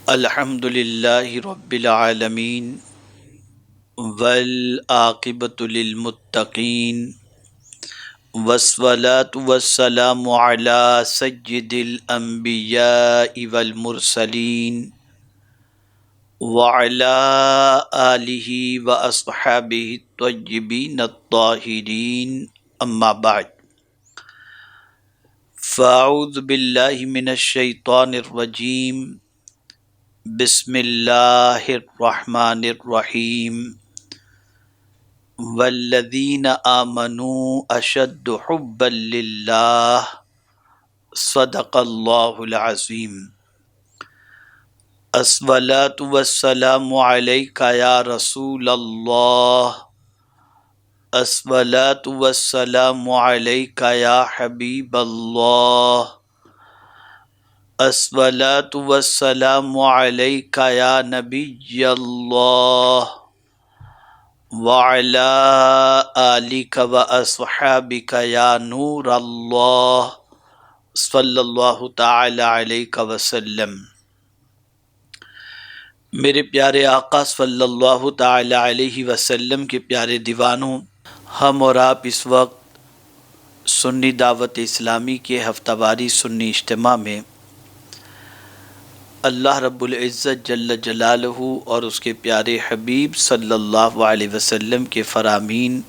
الحمد للہ رب العالمین والعاقبۃ للمتقین والصلاة والسلام علی سید الانبیاء والمرسلین وعلی آلہ واصحابہ الطیبین الطاہرین اما بعد فاعوذ باللہ من الشیطان الرجیم بسم اللہ الرحمن الرحیم والذین آمنوا اشد حبا للہ صدق اللہ العظیم الصلاة والسلام علیک یا رسول اللہ الصلاة والسلام علیک یا حبیب اللہ الصلاة والسلام علیک یا نبی اللہ وعلی آلک واصحابک یا نور اللہ صلی اللہ تعالی علیہ وسلم۔ میرے پیارے آقا صلی اللہ تعالی علیہ وسلم کے پیارے دیوانوں، ہم اور آپ اس وقت سنی دعوت اسلامی کے ہفتہ واری سنی اجتماع میں اللہ رب العزت جل جلالہ اور اس کے پیارے حبیب صلی اللہ علیہ وسلم کے فرامین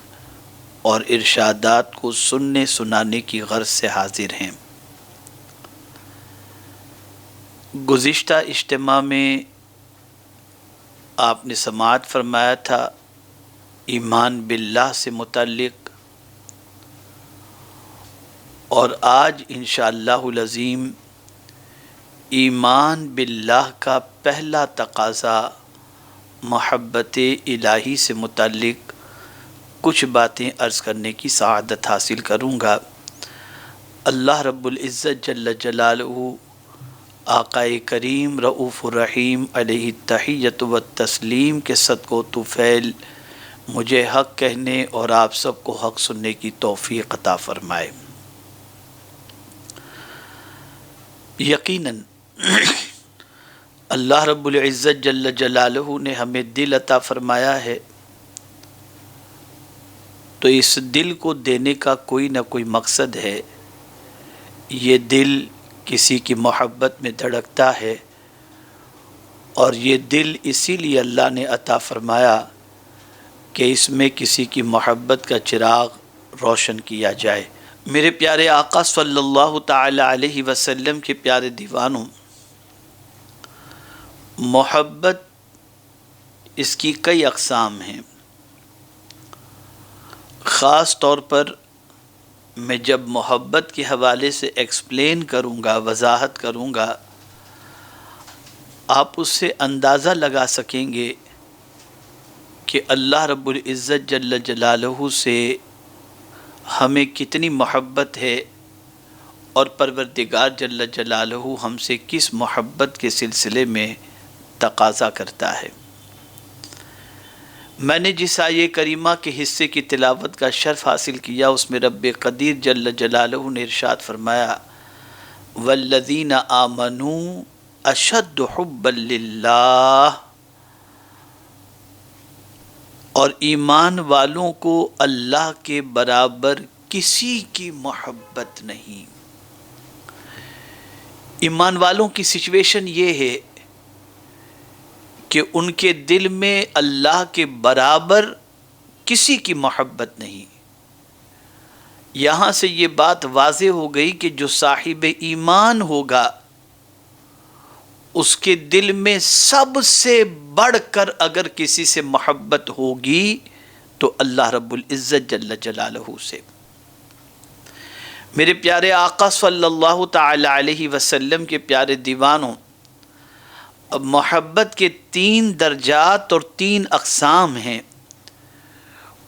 اور ارشادات کو سننے سنانے کی غرض سے حاضر ہیں۔ گزشتہ اجتماع میں آپ نے سماعت فرمایا تھا ایمان باللہ سے متعلق، اور آج انشاءاللہ العظیم ایمان باللہ کا پہلا تقاضا محبت الہی سے متعلق کچھ باتیں عرض کرنے کی سعادت حاصل کروں گا۔ اللہ رب العزت جل جلالہ آقا کریم رؤوف الرحیم علیہ التحیۃ والتسلیم کے صدقہ و طفیل مجھے حق کہنے اور آپ سب کو حق سننے کی توفیق عطا فرمائے۔ یقیناً اللہ رب العزت جل جلالہ نے ہمیں دل عطا فرمایا ہے، تو اس دل کو دینے کا کوئی نہ کوئی مقصد ہے۔ یہ دل کسی کی محبت میں دھڑکتا ہے، اور یہ دل اسی لیے اللہ نے عطا فرمایا کہ اس میں کسی کی محبت کا چراغ روشن کیا جائے۔ میرے پیارے آقا صلی اللہ تعالی علیہ وسلم کے پیارے دیوانوں، محبت اس کی کئی اقسام ہیں۔ خاص طور پر میں جب محبت کے حوالے سے ایکسپلین کروں گا، وضاحت کروں گا، آپ اس سے اندازہ لگا سکیں گے کہ اللہ رب العزت جل جلالہ سے ہمیں کتنی محبت ہے، اور پروردگار جل جلالہ ہم سے کس محبت کے سلسلے میں تقاضا کرتا ہے۔ میں نے جس آیہ کریمہ کے حصے کی تلاوت کا شرف حاصل کیا، اس میں رب قدیر جل جلالہ نے ارشاد فرمایا والذین آمنوا اشد حبا للہ، اور ایمان والوں کو اللہ کے برابر کسی کی محبت نہیں۔ ایمان والوں کی سچویشن یہ ہے کہ ان کے دل میں اللہ کے برابر کسی کی محبت نہیں۔ یہاں سے یہ بات واضح ہو گئی کہ جو صاحب ایمان ہوگا اس کے دل میں سب سے بڑھ کر اگر کسی سے محبت ہوگی تو اللہ رب العزت جل جلالہ سے۔ میرے پیارے آقا صلی اللہ تعالی علیہ وسلم کے پیارے دیوانوں، اب محبت کے 3 درجات اور 3 اقسام ہیں۔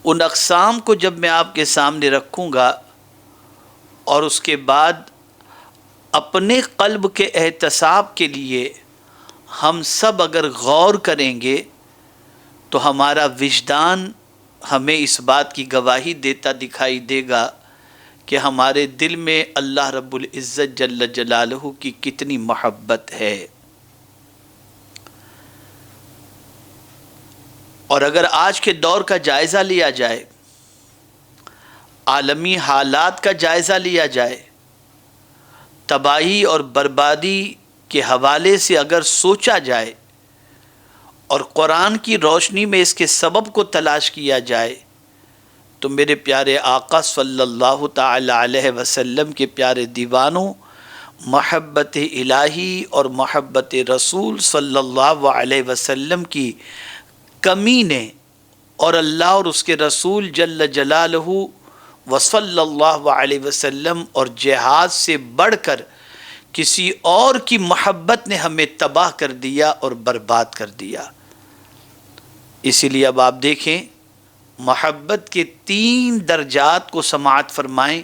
ان اقسام کو جب میں آپ کے سامنے رکھوں گا اور اس کے بعد اپنے قلب کے احتساب کے لیے ہم سب اگر غور کریں گے تو ہمارا وجدان ہمیں اس بات کی گواہی دیتا دکھائی دے گا کہ ہمارے دل میں اللہ رب العزت جل جلالہ کی کتنی محبت ہے۔ اور اگر آج کے دور کا جائزہ لیا جائے، عالمی حالات کا جائزہ لیا جائے، تباہی اور بربادی کے حوالے سے اگر سوچا جائے اور قرآن کی روشنی میں اس کے سبب کو تلاش کیا جائے، تو میرے پیارے آقا صلی اللہ تعالی علیہ وسلم کے پیارے دیوانوں، محبت الہی اور محبت رسول صلی اللہ علیہ وسلم کی کمی نے اور اللہ اور اس کے رسول جل جلالہ وصلی اللہ علیہ وسلم اور جہاد سے بڑھ کر کسی اور کی محبت نے ہمیں تباہ کر دیا اور برباد کر دیا۔ اسی لیے اب آپ دیکھیں، محبت کے 3 درجات کو سماعت فرمائیں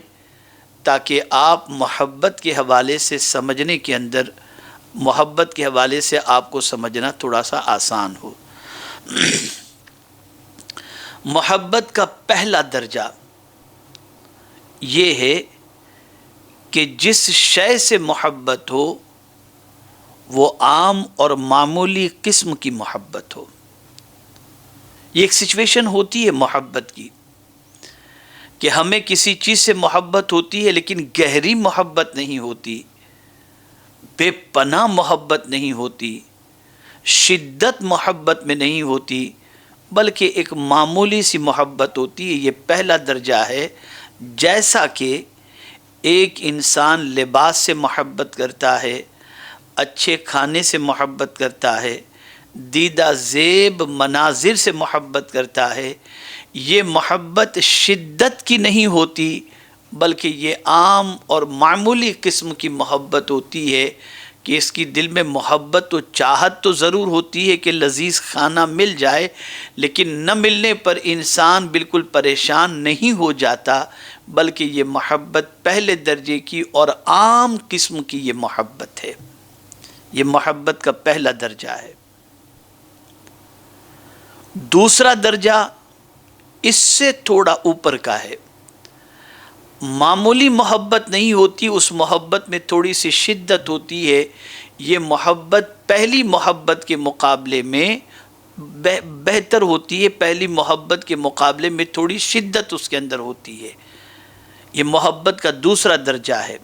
تاکہ آپ محبت کے حوالے سے سمجھنے کے اندر، محبت کے حوالے سے آپ کو سمجھنا تھوڑا سا آسان ہو۔ محبت کا پہلا درجہ یہ ہے کہ جس شے سے محبت ہو وہ عام اور معمولی قسم کی محبت ہو۔ یہ ایک سچویشن ہوتی ہے محبت کی کہ ہمیں کسی چیز سے محبت ہوتی ہے لیکن گہری محبت نہیں ہوتی، بے پناہ محبت نہیں ہوتی، شدت محبت میں نہیں ہوتی، بلکہ ایک معمولی سی محبت ہوتی ہے۔ یہ پہلا درجہ ہے۔ جیسا کہ ایک انسان لباس سے محبت کرتا ہے، اچھے کھانے سے محبت کرتا ہے، دیدہ زیب مناظر سے محبت کرتا ہے، یہ محبت شدت کی نہیں ہوتی بلکہ یہ عام اور معمولی قسم کی محبت ہوتی ہے کہ اس کی دل میں محبت و چاہت تو ضرور ہوتی ہے کہ لذیذ کھانا مل جائے، لیکن نہ ملنے پر انسان بالکل پریشان نہیں ہو جاتا، بلکہ یہ محبت پہلے درجے کی اور عام قسم کی یہ محبت ہے۔ یہ محبت کا پہلا درجہ ہے۔ دوسرا درجہ اس سے تھوڑا اوپر کا ہے۔ معمولی محبت نہیں ہوتی، اس محبت میں تھوڑی سی شدت ہوتی ہے۔ یہ محبت پہلی محبت کے مقابلے میں بہتر ہوتی ہے، پہلی محبت کے مقابلے میں تھوڑی شدت اس کے اندر ہوتی ہے۔ یہ محبت کا دوسرا درجہ ہے،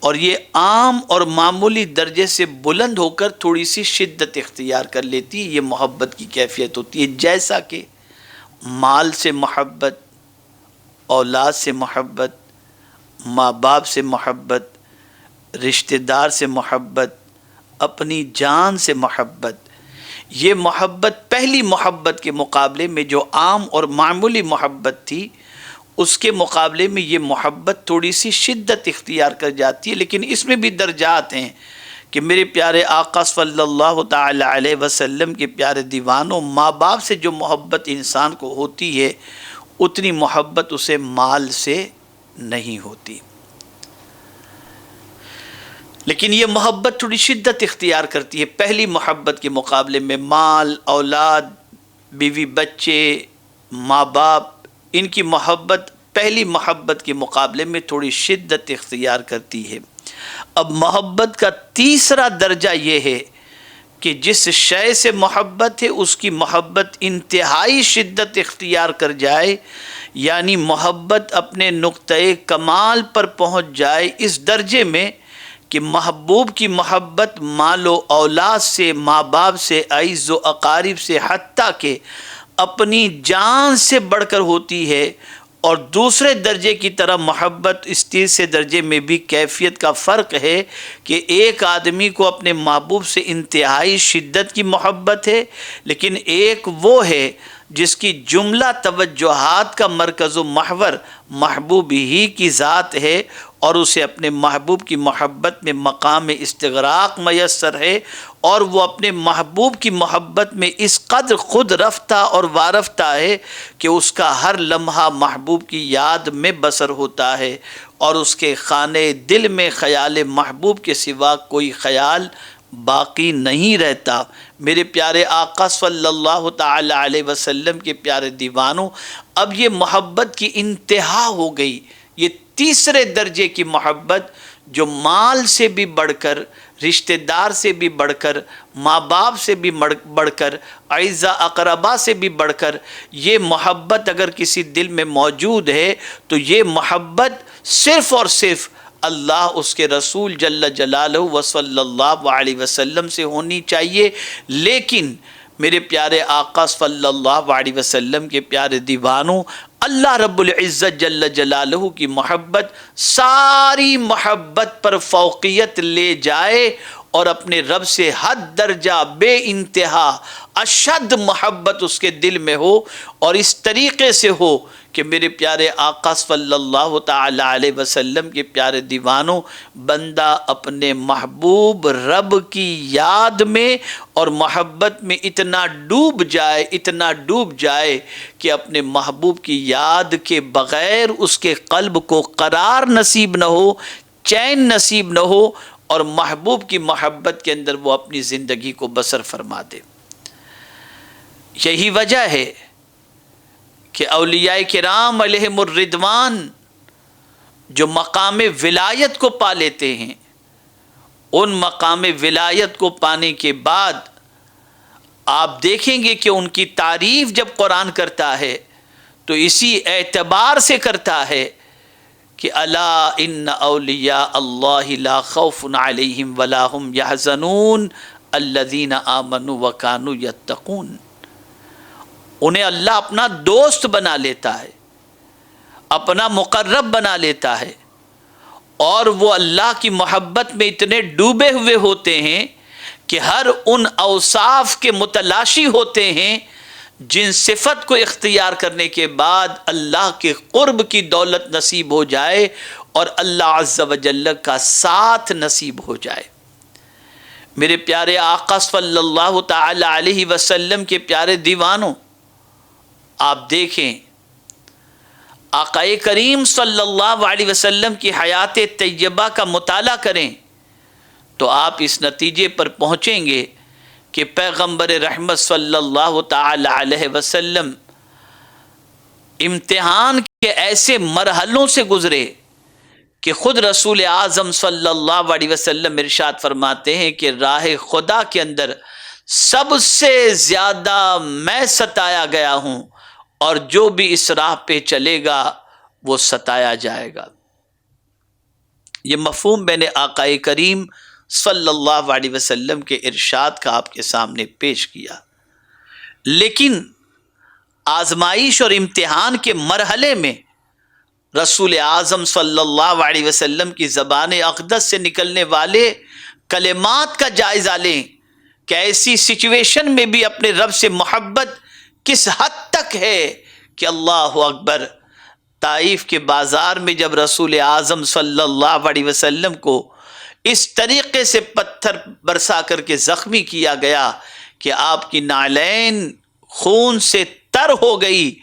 اور یہ عام اور معمولی درجے سے بلند ہو کر تھوڑی سی شدت اختیار کر لیتی ہے۔ یہ محبت کی کیفیت ہوتی ہے، جیسا کہ مال سے محبت، اولاد سے محبت، ماں باپ سے محبت، رشتہ دار سے محبت، اپنی جان سے محبت۔ یہ محبت پہلی محبت کے مقابلے میں جو عام اور معمولی محبت تھی، اس کے مقابلے میں یہ محبت تھوڑی سی شدت اختیار کر جاتی ہے، لیکن اس میں بھی درجات ہیں کہ میرے پیارے آقا صلی اللہ تعالی علیہ وسلم کے پیارے دیوانوں، ماں باپ سے جو محبت انسان کو ہوتی ہے اتنی محبت اسے مال سے نہیں ہوتی، لیکن یہ محبت تھوڑی شدت اختیار کرتی ہے پہلی محبت کے مقابلے میں۔ مال، اولاد، بیوی بچے، ماں باپ، ان کی محبت پہلی محبت کے مقابلے میں تھوڑی شدت اختیار کرتی ہے۔ اب محبت کا تیسرا درجہ یہ ہے کہ جس شے سے محبت ہے اس کی محبت انتہائی شدت اختیار کر جائے، یعنی محبت اپنے نقطۂ کمال پر پہنچ جائے اس درجے میں کہ محبوب کی محبت مال و اولاد سے، ماں باپ سے، عزیز و اقارب سے، حتیٰ کہ اپنی جان سے بڑھ کر ہوتی ہے۔ اور دوسرے درجے کی طرح محبت اس تیسرے درجے میں بھی کیفیت کا فرق ہے کہ ایک آدمی کو اپنے محبوب سے انتہائی شدت کی محبت ہے، لیکن ایک وہ ہے جس کی جملہ توجہات کا مرکز و محور محبوب ہی کی ذات ہے، اور اسے اپنے محبوب کی محبت میں مقام استغراق میسر ہے، اور وہ اپنے محبوب کی محبت میں اس قدر خود رفتہ اور وارفتہ ہے کہ اس کا ہر لمحہ محبوب کی یاد میں بسر ہوتا ہے، اور اس کے خانے دل میں خیال محبوب کے سوا کوئی خیال باقی نہیں رہتا۔ میرے پیارے آقا صلی اللہ تعالی علیہ وسلم کے پیارے دیوانوں، اب یہ محبت کی انتہا ہو گئی، یہ تیسرے درجے کی محبت جو مال سے بھی بڑھ کر، رشتہ دار سے بھی بڑھ کر، ماں باپ سے بھی بڑھ کر، اعزا اقربا سے بھی بڑھ کر یہ محبت اگر کسی دل میں موجود ہے تو یہ محبت صرف اور صرف اللہ، اس کے رسول جل جلالہ و صلی اللہ علیہ وسلم سے ہونی چاہیے۔ لیکن میرے پیارے آقا صلی اللہ علیہ وسلم کے پیارے دیوانوں، اللہ رب العزت جل جلالہ کی محبت ساری محبت پر فوقیت لے جائے اور اپنے رب سے حد درجہ بے انتہا اشد محبت اس کے دل میں ہو، اور اس طریقے سے ہو کہ میرے پیارے آقا صلی اللہ تعالی علیہ وسلم کے پیارے دیوانوں، بندہ اپنے محبوب رب کی یاد میں اور محبت میں اتنا ڈوب جائے کہ اپنے محبوب کی یاد کے بغیر اس کے قلب کو قرار نصیب نہ ہو، چین نصیب نہ ہو، اور محبوب کی محبت کے اندر وہ اپنی زندگی کو بسر فرما دے۔ یہی وجہ ہے کہ اولیاء کرام علیہم الرضوان جو مقام ولایت کو پا لیتے ہیں، ان مقام ولایت کو پانے کے بعد آپ دیکھیں گے کہ ان کی تعریف جب قرآن کرتا ہے تو اسی اعتبار سے کرتا ہے کہ الا ان اولیاء اللہ لا خوف علیہم ولا هم یحزنون الذین آمنوا وکانوا یتقون۔ انہیں اللہ اپنا دوست بنا لیتا ہے، اپنا مقرب بنا لیتا ہے، اور وہ اللہ کی محبت میں اتنے ڈوبے ہوئے ہوتے ہیں کہ ہر ان اوصاف کے متلاشی ہوتے ہیں جن صفت کو اختیار کرنے کے بعد اللہ کے قرب کی دولت نصیب ہو جائے اور اللہ عز و جل کا ساتھ نصیب ہو جائے۔ میرے پیارے آقا صلی اللہ تعالی علیہ وسلم کے پیارے دیوانوں، آپ دیکھیں آقا کریم صلی اللہ علیہ وسلم کی حیات طیبہ کا مطالعہ کریں تو آپ اس نتیجے پر پہنچیں گے کہ پیغمبر رحمت صلی اللہ تعالی علیہ وسلم امتحان کے ایسے مرحلوں سے گزرے کہ خود رسول اعظم صلی اللہ علیہ وسلم ارشاد فرماتے ہیں کہ راہ خدا کے اندر سب سے زیادہ میں ستایا گیا ہوں، اور جو بھی اس راہ پہ چلے گا وہ ستایا جائے گا۔ یہ مفہوم میں نے آقا کریم صلی اللہ علیہ وسلم کے ارشاد کا آپ کے سامنے پیش کیا۔ لیکن آزمائش اور امتحان کے مرحلے میں رسول اعظم صلی اللہ علیہ وسلم کی زبان اقدس سے نکلنے والے کلمات کا جائزہ لیں کہ ایسی سچویشن میں بھی اپنے رب سے محبت کس حد تک ہے کہ اللہ اکبر، طائف کے بازار میں جب رسول اعظم صلی اللہ علیہ وسلم کو اس طریقے سے پتھر برسا کر کے زخمی کیا گیا کہ آپ کی نعلین خون سے تر ہو گئی،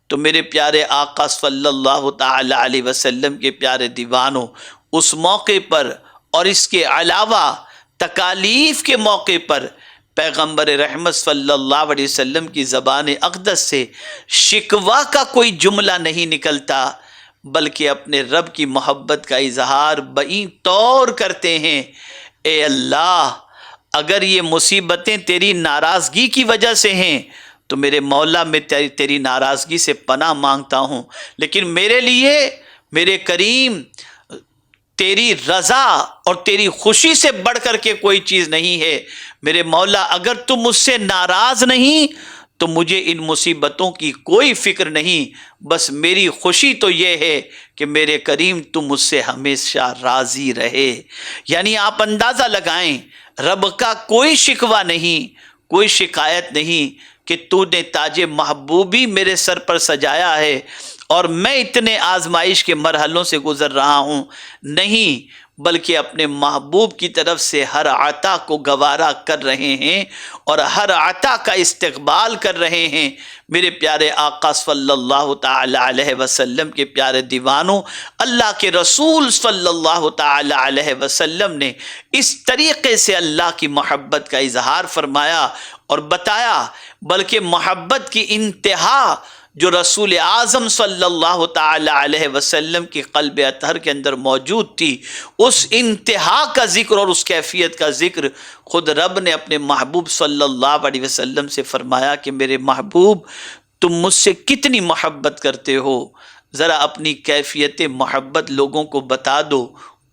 تو میرے پیارے آقا صلی اللہ تعالی علیہ وسلم کے پیارے دیوانوں، اس موقع پر اور اس کے علاوہ تکالیف کے موقع پر پیغمبر رحمت صلی اللہ علیہ وسلم کی زبان اقدس سے شکوہ کا کوئی جملہ نہیں نکلتا، بلکہ اپنے رب کی محبت کا اظہار بئی طور کرتے ہیں۔ اے اللہ، اگر یہ مصیبتیں تیری ناراضگی کی وجہ سے ہیں تو میرے مولا میں تیری ناراضگی سے پناہ مانگتا ہوں، لیکن میرے لیے میرے کریم تیری رضا اور تیری خوشی سے بڑھ کر کے کوئی چیز نہیں ہے۔ میرے مولا، اگر تم مجھ سے ناراض نہیں تو مجھے ان مصیبتوں کی کوئی فکر نہیں، بس میری خوشی تو یہ ہے کہ میرے کریم تم مجھ سے ہمیشہ راضی رہے۔ یعنی آپ اندازہ لگائیں، رب کا کوئی شکوہ نہیں، کوئی شکایت نہیں کہ تو نے تاج محبوبی میرے سر پر سجایا ہے اور میں اتنے آزمائش کے مرحلوں سے گزر رہا ہوں، نہیں، بلکہ اپنے محبوب کی طرف سے ہر عطا کو گوارا کر رہے ہیں اور ہر عطا کا استقبال کر رہے ہیں۔ میرے پیارے آقا صلی اللہ تعالی علیہ وسلم کے پیارے دیوانوں، اللہ کے رسول صلی اللہ تعالی علیہ وسلم نے اس طریقے سے اللہ کی محبت کا اظہار فرمایا اور بتایا، بلکہ محبت کی انتہا جو رسول اعظم صلی اللہ تعالی علیہ وسلم کی قلب اطہر کے اندر موجود تھی، اس انتہا کا ذکر اور اس کیفیت کا ذکر خود رب نے اپنے محبوب صلی اللہ علیہ وسلم سے فرمایا کہ میرے محبوب تم مجھ سے کتنی محبت کرتے ہو، ذرا اپنی کیفیت محبت لوگوں کو بتا دو۔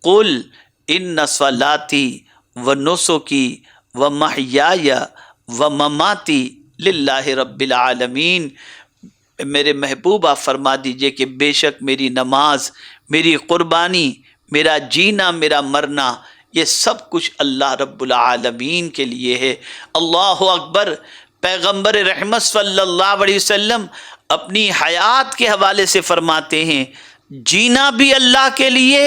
قل ان صلاتی و نسکی و محیای و مماتی للہ رب العالمین، میرے محبوب آپ فرما دیجئے کہ بے شک میری نماز، میری قربانی، میرا جینا، میرا مرنا، یہ سب کچھ اللہ رب العالمین کے لیے ہے۔ اللہ اکبر۔ پیغمبر رحمت صلی اللہ علیہ وسلم اپنی حیات کے حوالے سے فرماتے ہیں جینا بھی اللہ کے لیے،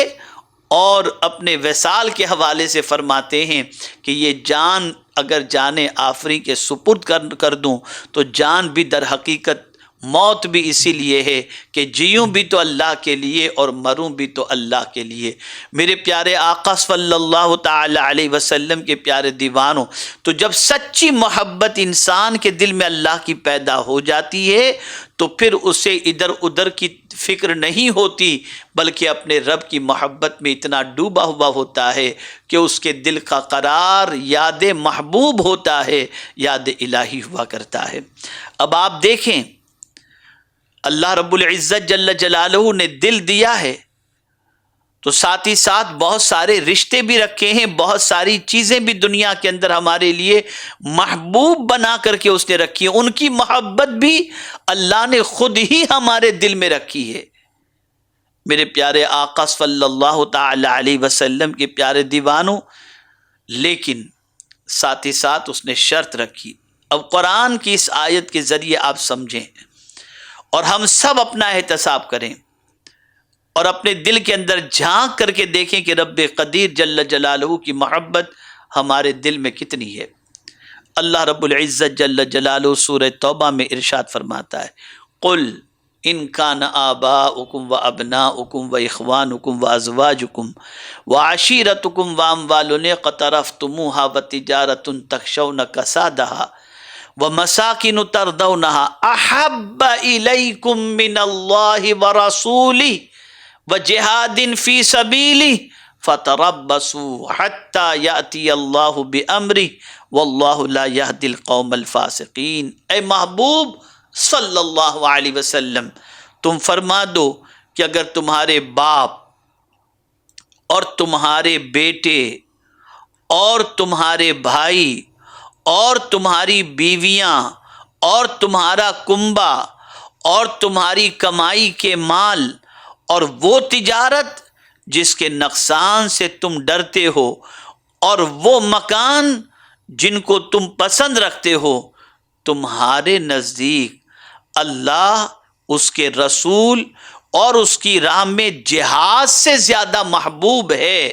اور اپنے وصال کے حوالے سے فرماتے ہیں کہ یہ جان اگر جان آفری کے سپرد کر دوں تو جان بھی در حقیقت موت بھی اسی لیے ہے کہ جیوں بھی تو اللہ کے لیے اور مروں بھی تو اللہ کے لیے۔ میرے پیارے آقا صلی اللہ تعالی علیہ وسلم کے پیارے دیوانوں، تو جب سچی محبت انسان کے دل میں اللہ کی پیدا ہو جاتی ہے تو پھر اسے ادھر ادھر کی فکر نہیں ہوتی، بلکہ اپنے رب کی محبت میں اتنا ڈوبا ہوا ہوتا ہے کہ اس کے دل کا قرار یاد محبوب ہوتا ہے، یاد الہی ہوا کرتا ہے۔ اب آپ دیکھیں، اللہ رب العزت جل جلالہ نے دل دیا ہے تو ساتھ ہی ساتھ بہت سارے رشتے بھی رکھے ہیں، بہت ساری چیزیں بھی دنیا کے اندر ہمارے لیے محبوب بنا کر کے اس نے رکھی ہیں، ان کی محبت بھی اللہ نے خود ہی ہمارے دل میں رکھی ہے۔ میرے پیارے آقا صلی اللہ تعالی علیہ وسلم کے پیارے دیوانوں، لیکن ساتھ ہی ساتھ اس نے شرط رکھی۔ اب قرآن کی اس آیت کے ذریعے آپ سمجھیں اور ہم سب اپنا احتساب کریں اور اپنے دل کے اندر جھانک کر کے دیکھیں کہ رب قدیر جل جلالہ کی محبت ہمارے دل میں کتنی ہے۔ اللہ رب العزت جل جلالہ سورہ توبہ میں ارشاد فرماتا ہے قل ان کان آباؤکم و ابناؤکم و اخوانکم و ازواجکم و عشیرتکم و اموال اقترفتموها و تجارت تخشون کسادہا وَمَسَاكِنُ تَرْضَوْنَهَا أَحَبَّ إِلَيْكُم مِّنَ اللَّهِ وَرَسُولِهِ وَجِهَادٍ فِي سَبِيلِهِ فَتَرَبَّصُوا حَتَّى يَأْتِيَ اللَّهُ بِأَمْرِهِ وَاللَّهُ لَا يَهْدِي الْقَوْمَ الْفَاسِقِينَ۔ اے محبوب صلی اللہ علیہ وسلم، تم فرما دو کہ اگر تمہارے باپ اور تمہارے بیٹے اور تمہارے بھائی اور تمہاری بیویاں اور تمہارا کنبہ اور تمہاری کمائی کے مال اور وہ تجارت جس کے نقصان سے تم ڈرتے ہو اور وہ مکان جن کو تم پسند رکھتے ہو، تمہارے نزدیک اللہ، اس کے رسول اور اس کی راہ میں جہاد سے زیادہ محبوب ہے،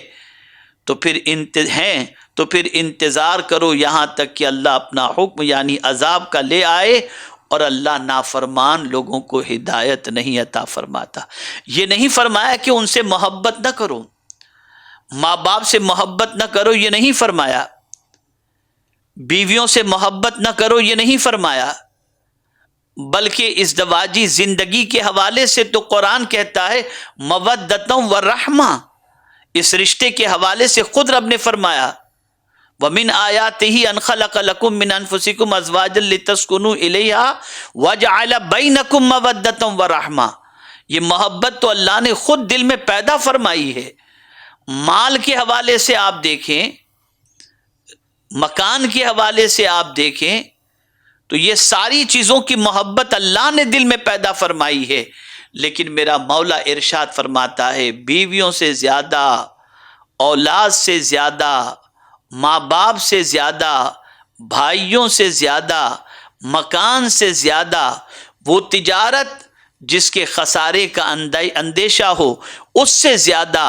تو پھر انتظار کرو یہاں تک کہ اللہ اپنا حکم یعنی عذاب کا لے آئے، اور اللہ نافرمان لوگوں کو ہدایت نہیں عطا فرماتا۔ یہ نہیں فرمایا کہ ان سے محبت نہ کرو، ماں باپ سے محبت نہ کرو، یہ نہیں فرمایا، بیویوں سے محبت نہ کرو، یہ نہیں فرمایا، بلکہ ازدواجی زندگی کے حوالے سے تو قرآن کہتا ہے مودۃ و رحمہ، اس رشتے کے حوالے سے خود رب نے فرمایا وَمِنْ آيَاتِهِ أَنْ خَلَقَ لَكُم مِّنْ أَنفُسِكُمْ أَزْوَاجًا لِتَسْكُنُوا إِلَيْهَا وَجَعَلَ بَيْنَكُم مَّوَدَّةً وَرَحْمَةً، یہ محبت تو اللہ نے خود دل میں پیدا فرمائی ہے۔ مال کے حوالے سے آپ دیکھیں، مکان کے حوالے سے آپ دیکھیں، تو یہ ساری چیزوں کی محبت اللہ نے دل میں پیدا فرمائی ہے، لیکن میرا مولا ارشاد فرماتا ہے بیویوں سے زیادہ، اولاد سے زیادہ، ماں باپ سے زیادہ، بھائیوں سے زیادہ، مکان سے زیادہ، وہ تجارت جس کے خسارے کا اندیشہ ہو اس سے زیادہ،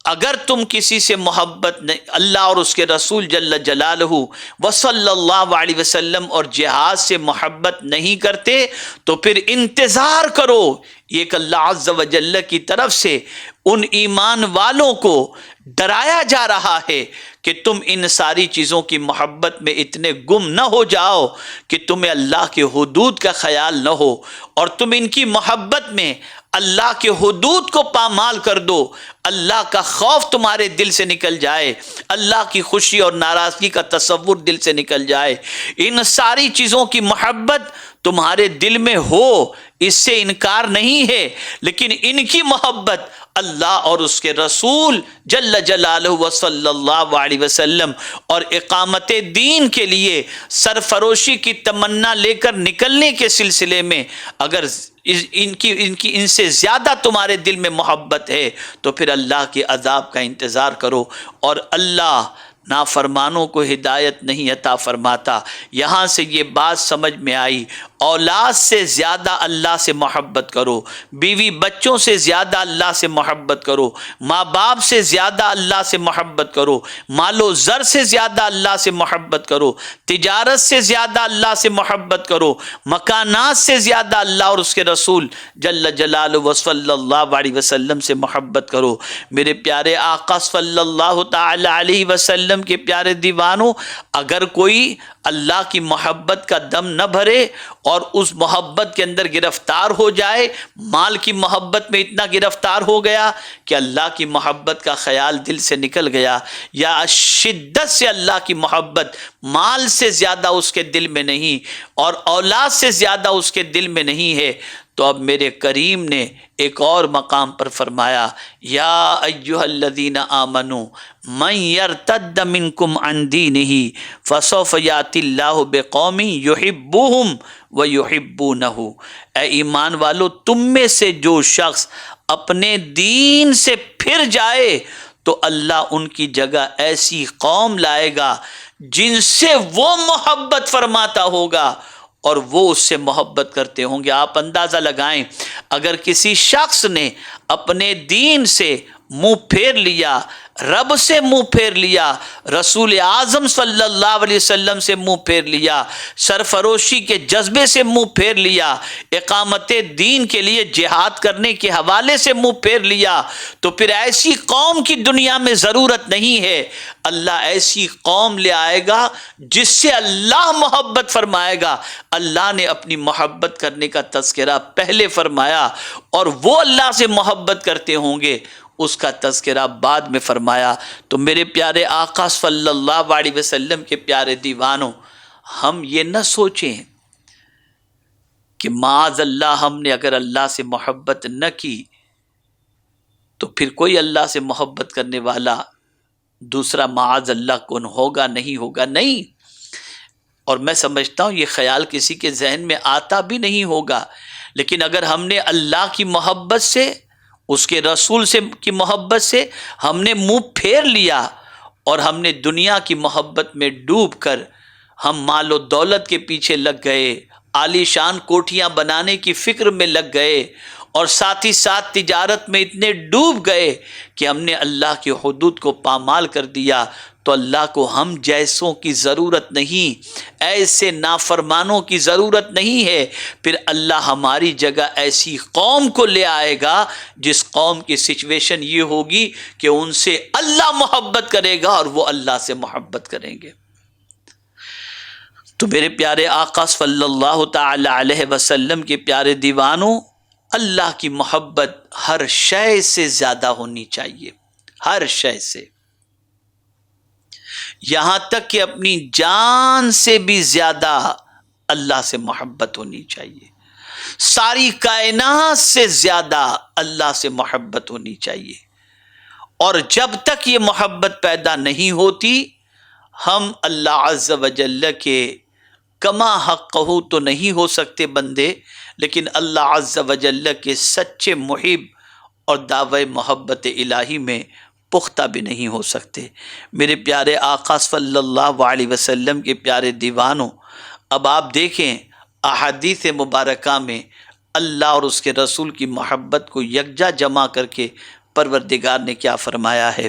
اگر تم کسی سے محبت اللہ اور اس کے رسول جل جلالہ و صلی اللہ علیہ وسلم اور جہاد سے محبت نہیں کرتے تو پھر انتظار کرو، ایک اللہ عز و جل کی طرف سے ان ایمان والوں کو ڈرایا جا رہا ہے کہ تم ان ساری چیزوں کی محبت میں اتنے گم نہ ہو جاؤ کہ تمہیں اللہ کے حدود کا خیال نہ ہو، اور تم ان کی محبت میں اللہ کے حدود کو پامال کر دو، اللہ کا خوف تمہارے دل سے نکل جائے، اللہ کی خوشی اور ناراضگی کا تصور دل سے نکل جائے، ان ساری چیزوں کی محبت تمہارے دل میں ہو، اس سے انکار نہیں ہے، لیکن ان کی محبت اللہ اور اس کے رسول جل جلالہ و صلی اللہ علیہ وسلم اور اقامت دین کے لیے سرفروشی کی تمنا لے کر نکلنے کے سلسلے میں اگر ان سے زیادہ تمہارے دل میں محبت ہے تو پھر اللہ کے عذاب کا انتظار کرو، اور اللہ نافرمانوں کو ہدایت نہیں عطا فرماتا۔ یہاں سے یہ بات سمجھ میں آئی، اولاد سے زیادہ اللہ سے محبت کرو، بیوی بچوں سے زیادہ اللہ سے محبت کرو، ماں باپ سے زیادہ اللہ سے محبت کرو، مال و زر سے زیادہ اللہ سے محبت کرو، تجارت سے زیادہ اللہ سے محبت کرو، مکانات سے زیادہ اللہ اور اس کے رسول جل جلالہ و صلی اللہ علیہ وسلم سے محبت کرو۔ میرے پیارے آقا صلی اللہ تعالی علیہ وسلم کے پیارے دیوانوں، اگر کوئی اللہ کی محبت کا دم نہ بھرے اور اس محبت کے اندر گرفتار ہو جائے، مال کی محبت میں اتنا گرفتار ہو گیا کہ اللہ کی محبت کا خیال دل سے نکل گیا، یا شدت سے اللہ کی محبت مال سے زیادہ اس کے دل میں نہیں اور اولاد سے زیادہ اس کے دل میں نہیں ہے، تو اب میرے کریم نے ایک اور مقام پر فرمایا، یا ایھا الذین آمنوا من یرتد منکم عن دینہ فسوف یاتی اللہ بقوم یحبوہم ویحبونہ۔ اے ایمان والو، تم میں سے جو شخص اپنے دین سے پھر جائے تو اللہ ان کی جگہ ایسی قوم لائے گا جن سے وہ محبت فرماتا ہوگا اور وہ اس سے محبت کرتے ہوں گے۔ آپ اندازہ لگائیں، اگر کسی شخص نے اپنے دین سے منہ پھیر لیا، رب سے منہ پھیر لیا، رسول اعظم صلی اللہ علیہ وسلم سے منہ پھیر لیا، سرفروشی کے جذبے سے منہ پھیر لیا، اقامت دین کے لیے جہاد کرنے کے حوالے سے منہ پھیر لیا، تو پھر ایسی قوم کی دنیا میں ضرورت نہیں ہے۔ اللہ ایسی قوم لے آئے گا جس سے اللہ محبت فرمائے گا۔ اللہ نے اپنی محبت کرنے کا تذکرہ پہلے فرمایا اور وہ اللہ سے محبت کرتے ہوں گے، اس کا تذکرہ بعد میں فرمایا۔ تو میرے پیارے آقا صلی اللہ علیہ وسلم کے پیارے دیوانوں، ہم یہ نہ سوچیں کہ معاذ اللہ ہم نے اگر اللہ سے محبت نہ کی تو پھر کوئی اللہ سے محبت کرنے والا دوسرا معاذ اللہ کون ہوگا، نہیں ہوگا، نہیں۔ اور میں سمجھتا ہوں یہ خیال کسی کے ذہن میں آتا بھی نہیں ہوگا، لیکن اگر ہم نے اللہ کی محبت سے، اس کے رسول سے کی محبت سے ہم نے منہ پھیر لیا اور ہم نے دنیا کی محبت میں ڈوب کر ہم مال و دولت کے پیچھے لگ گئے، عالی شان کوٹھیاں بنانے کی فکر میں لگ گئے، اور ساتھ ہی ساتھ تجارت میں اتنے ڈوب گئے کہ ہم نے اللہ کے حدود کو پامال کر دیا، تو اللہ کو ہم جیسوں کی ضرورت نہیں، ایسے نافرمانوں کی ضرورت نہیں ہے۔ پھر اللہ ہماری جگہ ایسی قوم کو لے آئے گا جس قوم کی سچویشن یہ ہوگی کہ ان سے اللہ محبت کرے گا اور وہ اللہ سے محبت کریں گے۔ تو میرے پیارے آقا صلی اللہ تعالی علیہ وسلم کے پیارے دیوانوں، اللہ کی محبت ہر شے سے زیادہ ہونی چاہیے، ہر شے سے، یہاں تک کہ اپنی جان سے بھی زیادہ اللہ سے محبت ہونی چاہیے، ساری کائنات سے زیادہ اللہ سے محبت ہونی چاہیے۔ اور جب تک یہ محبت پیدا نہیں ہوتی، ہم اللہ عز و جل کے کما حق تو نہیں ہو سکتے بندے، لیکن اللہ عز و جل کے سچے محب اور دعوی محبت الہی میں پختہ بھی نہیں ہو سکتے۔ میرے پیارے آقا صلی اللہ علیہ وسلم کے پیارے دیوانوں، اب آپ دیکھیں احادیث مبارکہ میں اللہ اور اس کے رسول کی محبت کو یکجا جمع کر کے پروردگار نے کیا فرمایا ہے۔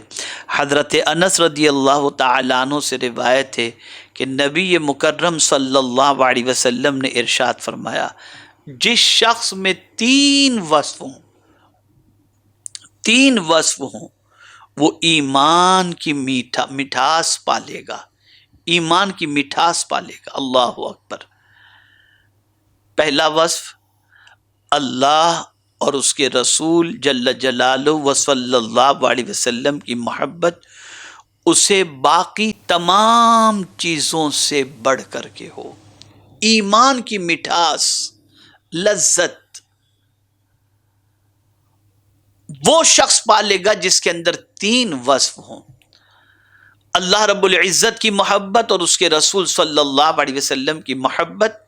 حضرت انس رضی اللہ تعالیٰ عنہ سے روایت ہے کہ نبی مکرم صلی اللہ علیہ وسلم نے ارشاد فرمایا، جس شخص میں تین وصف ہوں وہ ایمان کی مٹھاس پالے گا، ایمان کی مٹھاس پالے گا۔ اللہ اکبر۔ پہلا وصف اللہ اور اس کے رسول جل جلالہ و صلی اللہ علیہ وسلم کی محبت اسے باقی تمام چیزوں سے بڑھ کر کے ہو۔ ایمان کی مٹھاس، لذت وہ شخص پالے گا جس کے اندر تین وصف ہوں، اللہ رب العزت کی محبت اور اس کے رسول صلی اللہ علیہ وسلم کی محبت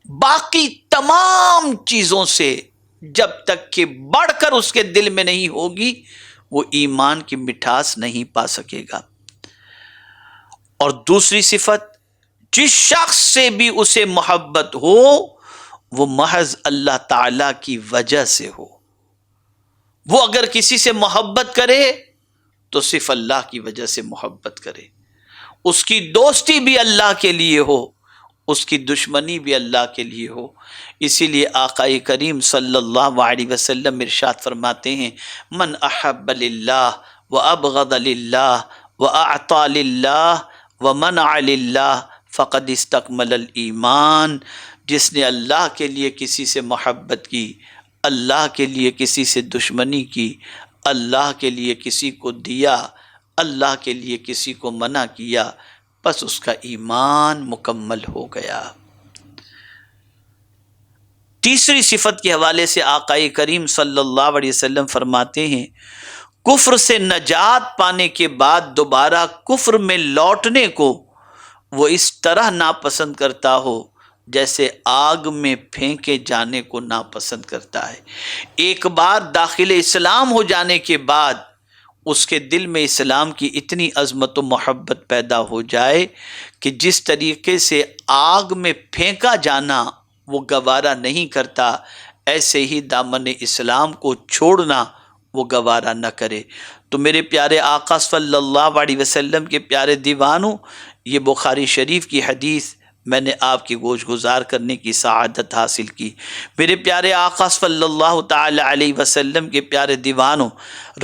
باقی تمام چیزوں سے جب تک کہ بڑھ کر اس کے دل میں نہیں ہوگی وہ ایمان کی مٹھاس نہیں پا سکے گا۔ اور دوسری صفت، جس شخص سے بھی اسے محبت ہو وہ محض اللہ تعالی کی وجہ سے ہو۔ وہ اگر کسی سے محبت کرے تو صرف اللہ کی وجہ سے محبت کرے، اس کی دوستی بھی اللہ کے لیے ہو، اس کی دشمنی بھی اللہ کے لیے ہو۔ اسی لیے آقا کریم صلی اللہ علیہ وسلم ارشاد فرماتے ہیں، من احب للہ وابغض للہ واعطى للہ ومنع للہ فقد استکمل الایمان۔ جس نے اللہ کے لیے کسی سے محبت کی، اللہ کے لیے کسی سے دشمنی کی، اللہ کے لیے کسی کو دیا، اللہ کے لیے کسی کو منع کیا، بس اس کا ایمان مکمل ہو گیا۔ تیسری صفت کے حوالے سے آقا کریم صلی اللہ علیہ وسلم فرماتے ہیں، کفر سے نجات پانے کے بعد دوبارہ کفر میں لوٹنے کو وہ اس طرح ناپسند کرتا ہو جیسے آگ میں پھینکے جانے کو ناپسند کرتا ہے۔ ایک بار داخل اسلام ہو جانے کے بعد اس کے دل میں اسلام کی اتنی عظمت و محبت پیدا ہو جائے کہ جس طریقے سے آگ میں پھینکا جانا وہ گوارا نہیں کرتا، ایسے ہی دامن اسلام کو چھوڑنا وہ گوارا نہ کرے۔ تو میرے پیارے آقا صلی اللہ علیہ وسلم کے پیارے دیوانوں، یہ بخاری شریف کی حدیث میں نے آپ کی گوش گزار کرنے کی سعادت حاصل کی۔ میرے پیارے آقا صلی اللہ تعالی علیہ وسلم کے پیارے دیوانوں،